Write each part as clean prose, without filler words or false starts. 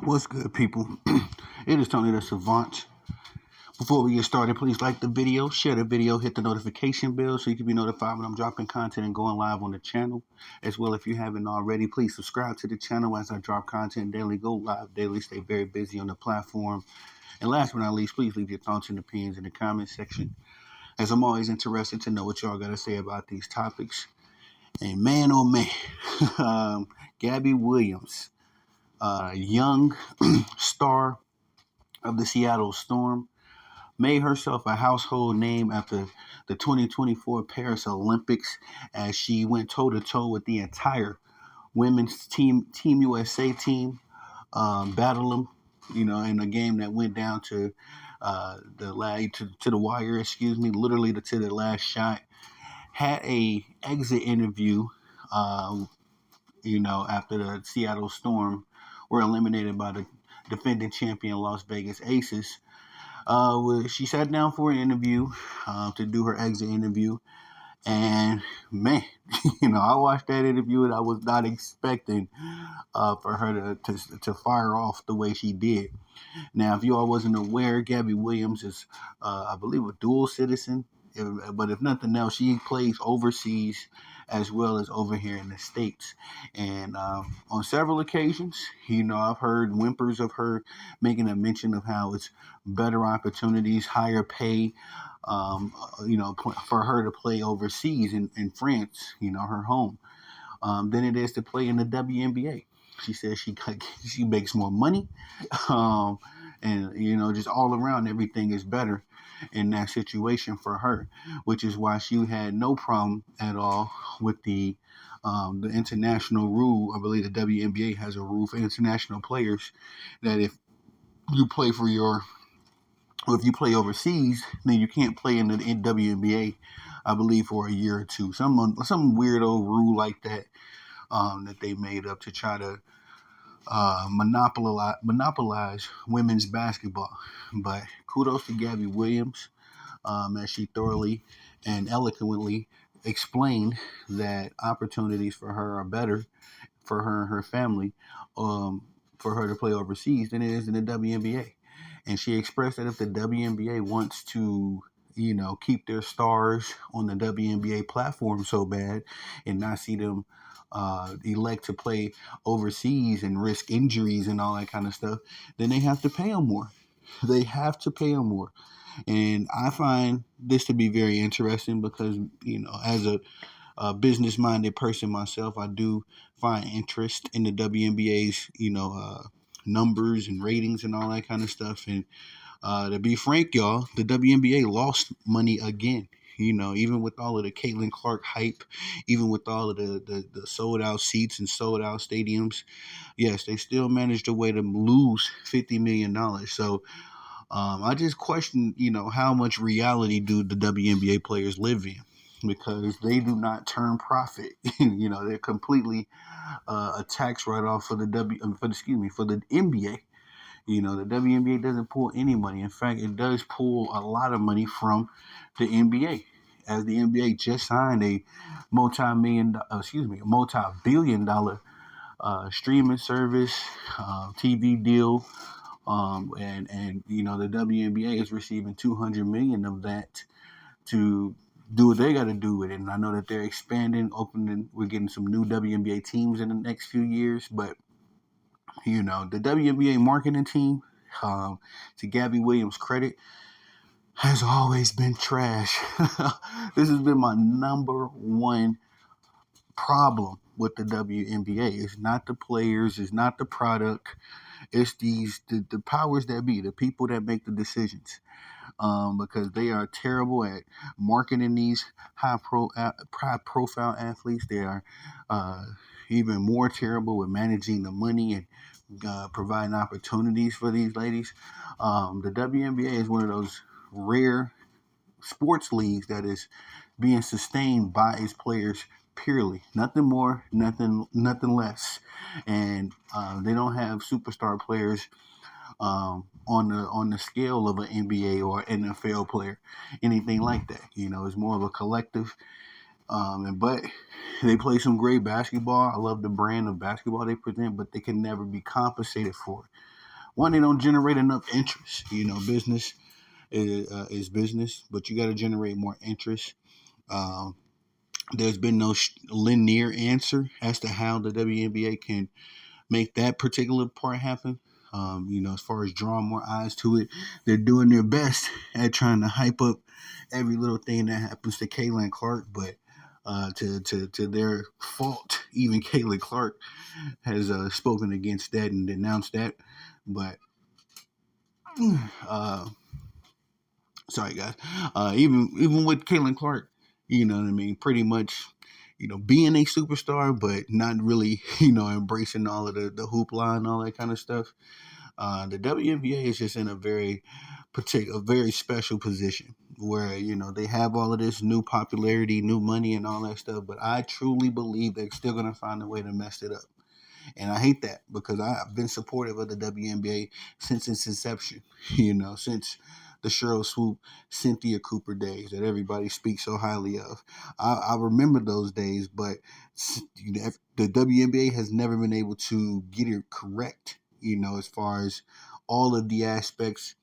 What's good, people? It is Tony the Savant. Before we get started, please like the video, share the video, hit the notification bell so you can be notified when I'm dropping content and going live on the channel. As well, if you haven't already, please subscribe to the channel as I drop content daily, go live daily, stay very busy on the platform. And last but not least, please leave your thoughts and opinions in the comment section, as I'm always interested to know what y'all got to say about these topics. And man, oh man, Gabby Williams, young star of the Seattle Storm, made herself a household name after the 2024 Paris Olympics as she went toe to toe with the entire women's Team USA team, battled them, in a game that went down to to the wire, literally to the last shot. Had a exit interview, uh, after the Seattle Storm were eliminated by the defending champion Las Vegas Aces. She sat down for an interview to do her exit interview, and man, I watched that interview and I was not expecting for her to fire off the way she did. Now, if you all wasn't aware, Gabby Williams is, I believe, a dual citizen. But if nothing else, she plays overseas as well as over here in the States. And on several occasions, I've heard whimpers of her making a mention of how it's better opportunities, higher pay, for her to play overseas in France, her home, than it is to play in the WNBA. She says she makes more money, um, and just all around everything is better in that situation for her, which is why she had no problem at all with the international rule. I believe the WNBA has a rule for international players that you play for your if you play overseas, then you can't play in the WNBA. I believe for a year or two, some weirdo rule like that that they made up to try to monopolize women's basketball. But kudos to Gabby Williams, as she thoroughly and eloquently explained that opportunities for her are better for her and her family, for her to play overseas than it is in the WNBA. And she expressed that if the WNBA wants to, keep their stars on the WNBA platform so bad and not see them elect to play overseas and risk injuries and all that kind of stuff, then they have to pay them more. They have to pay them more. And I find this to be very interesting because, as a business minded person myself, I do find interest in the WNBA's, numbers and ratings and all that kind of stuff. And to be frank, y'all, the WNBA lost money again. Even with all of the Caitlin Clark hype, even with all of the sold out seats and sold out stadiums, yes, they still managed a way to lose $50 million. So I just question, how much reality do the WNBA players live in? Because they do not turn profit. They're completely a tax write off for the for the NBA. The WNBA doesn't pull any money. In fact, it does pull a lot of money from the NBA. As the NBA just signed a multi-billion dollar streaming service, TV deal, and the WNBA is receiving 200 million of that to do what they got to do with it. And I know that they're expanding, opening. We're getting some new WNBA teams in the next few years, but the WNBA marketing team, to Gabby Williams' credit, has always been trash. This has been my number one problem with the WNBA. It's not the players, it's not the product, it's the powers that be, the people that make the decisions. Because they are terrible at marketing these high profile athletes. They are even more terrible with managing the money and providing opportunities for these ladies. The WNBA is one of those rare sports leagues that is being sustained by its players purely, nothing more, nothing less. And they don't have superstar players on the scale of an NBA or NFL player, anything like that. It's more of a collective. But they play some great basketball. I love the brand of basketball they present, but they can never be compensated for it. One, they don't generate enough interest. Business is business, but you got to generate more interest. Um, there's been no linear answer as to how the WNBA can make that particular part happen. As far as drawing more eyes to it, they're doing their best at trying to hype up every little thing that happens to Caitlin Clark, but to their fault, even Caitlin Clark has spoken against that and denounced that. But uh, sorry guys, even with Caitlin Clark, you know what I mean, pretty much, being a superstar, but not really, embracing all of the hoopla and all that kind of stuff. The WNBA is just in a very special position where they have all of this new popularity, new money, and all that stuff. But I truly believe they're still gonna find a way to mess it up. And I hate that because I've been supportive of the WNBA since its inception, since the Cheryl Swoop, Cynthia Cooper days that everybody speaks so highly of. I remember those days, but the WNBA has never been able to get it correct, as far as all of the aspects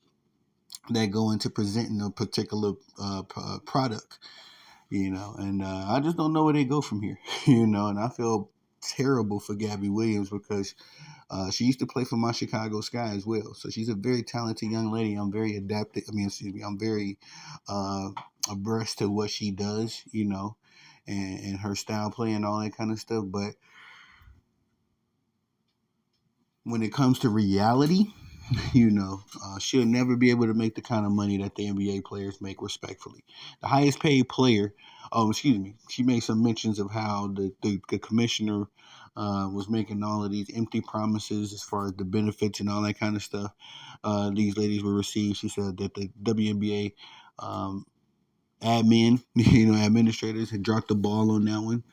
that go into presenting a particular product, and I just don't know where they go from here, and I feel terrible for Gabby Williams because she used to play for my Chicago Sky as well. So she's a very talented young lady. I'm very adapted. I'm very abreast to what she does, and her style play and all that kind of stuff. But when it comes to reality, she'll never be able to make the kind of money that the NBA players make respectfully. The highest paid player, she made some mentions of how the commissioner was making all of these empty promises as far as the benefits and all that kind of stuff these ladies will receive. She said that the WNBA administrators had dropped the ball on that one.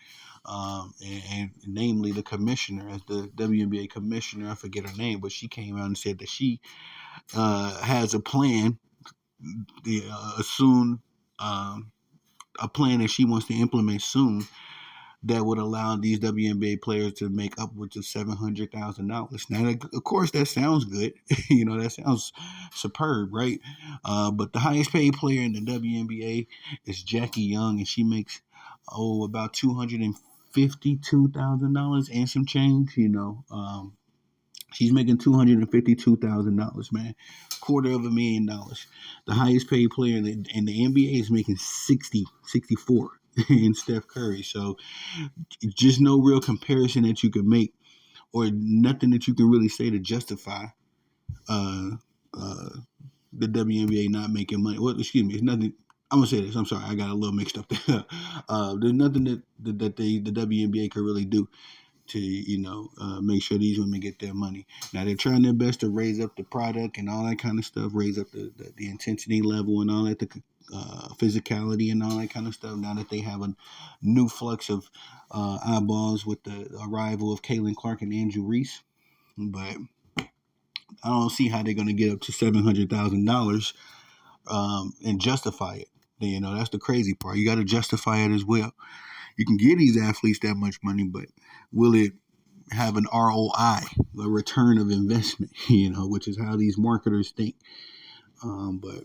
And namely the commissioner, as the WNBA commissioner, I forget her name, but she came out and said that she has a plan, soon, a plan that she wants to implement soon that would allow these WNBA players to make upwards of $700,000. Now, of course, that sounds good. That sounds superb, right? But the highest paid player in the WNBA is Jackie Young, and she makes about $252,000 and some change. She's making $252,000, man, $250,000. The highest paid player in the NBA is making 64 in Steph Curry. So just no real comparison that you could make, or nothing that you can really say to justify uh, uh, the WNBA not making money. Well, excuse me, it's nothing. I'm gonna say this. I'm sorry, I got a little mixed up there. There's nothing that the WNBA could really do to make sure these women get their money. Now they're trying their best to raise up the product and all that kind of stuff, raise up the intensity level and all that, the physicality and all that kind of stuff. Now that they have a new flux of eyeballs with the arrival of Caitlin Clark and Andrew Reese, but I don't see how they're going to get up to $700,000 and justify it. That's the crazy part. You got to justify it as well. You can give these athletes that much money, but will it have an ROI, a return of investment, which is how these marketers think. But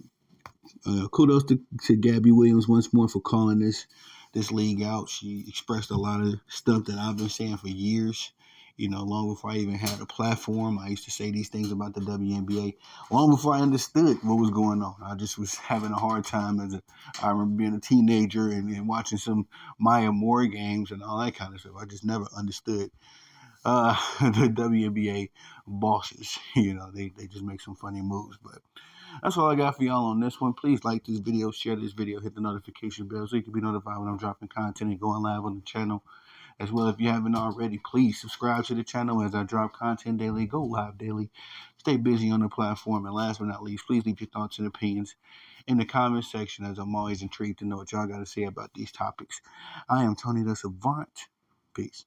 kudos to Gabby Williams once more for calling this league out. She expressed a lot of stuff that I've been saying for years. Long before I even had a platform, I used to say these things about the WNBA. Long before I understood what was going on, I just was having a hard time I remember being a teenager and watching some Maya Moore games and all that kind of stuff. I just never understood the WNBA bosses. They just make some funny moves. But that's all I got for y'all on this one. Please like this video, share this video, hit the notification bell so you can be notified when I'm dropping content and going live on the channel. As well, if you haven't already, please subscribe to the channel as I drop content daily, go live daily, stay busy on the platform. And last but not least, please leave your thoughts and opinions in the comment section, as I'm always intrigued to know what y'all got to say about these topics. I am Tony the Savant. Peace.